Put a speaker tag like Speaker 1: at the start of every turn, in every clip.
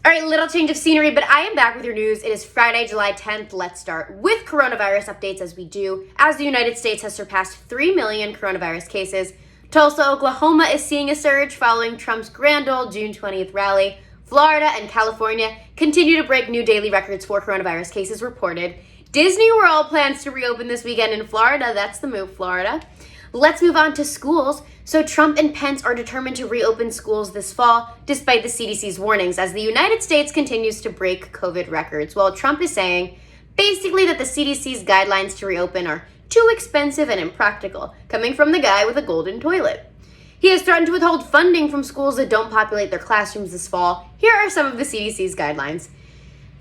Speaker 1: All right, little change of scenery, but I am back with your news. It is Friday, July 10th. Let's start with coronavirus updates as we do, as the United States has surpassed 3 million coronavirus cases. Tulsa, Oklahoma is seeing a surge following Trump's grand old June 20th rally. Florida and California continue to break new daily records for coronavirus cases reported. Disney World plans to reopen this weekend in Florida. That's the move, Florida. Let's move on to schools. So Trump and Pence are determined to reopen schools this fall, despite the CDC's warnings, as the United States continues to break COVID records. Well, Trump is saying basically that the CDC's guidelines to reopen are too expensive and impractical, coming from the guy with a golden toilet. He has threatened to withhold funding from schools that don't populate their classrooms this fall. Here are some of the CDC's guidelines.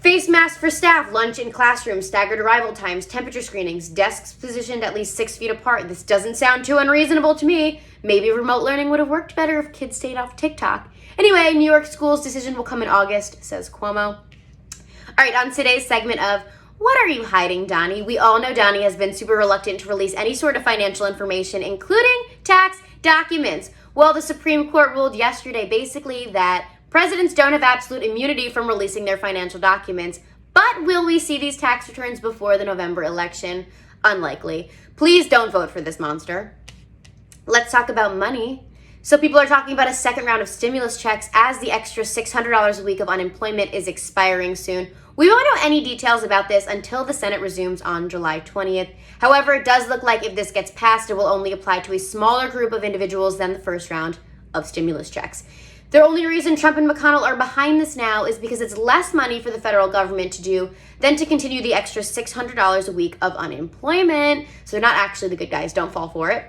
Speaker 1: Face masks for staff, lunch in classrooms, staggered arrival times, temperature screenings, desks positioned at least 6 feet apart. This doesn't sound too unreasonable to me. Maybe remote learning would have worked better if kids stayed off TikTok. Anyway, New York schools' decision will come in August, says Cuomo. All right, on today's segment of What Are You Hiding, Donnie? We all know Donnie has been super reluctant to release any sort of financial information, including tax documents. Well, the Supreme Court ruled yesterday basically that presidents don't have absolute immunity from releasing their financial documents, but will we see these tax returns before the November election? Unlikely. Please don't vote for this monster. Let's talk about money. So people are talking about a second round of stimulus checks as the extra $600 a week of unemployment is expiring soon. We won't know any details about this until the Senate resumes on July 20th. However, it does look like if this gets passed, it will only apply to a smaller group of individuals than the first round of stimulus checks. The only reason Trump and McConnell are behind this now is because it's less money for the federal government to do than to continue the extra $600 a week of unemployment. So they're not actually the good guys. Don't fall for it.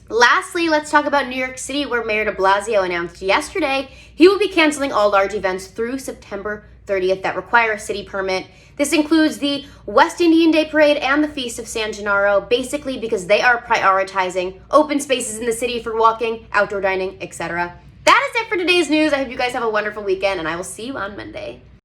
Speaker 1: Lastly, let's talk about New York City, where Mayor de Blasio announced yesterday he will be canceling all large events through September 30th that require a city permit. This includes the West Indian Day Parade and the Feast of San Gennaro, basically because they are prioritizing open spaces in the city for walking, outdoor dining, etc. That is it for today's news. I hope you guys have a wonderful weekend, and I will see you on Monday.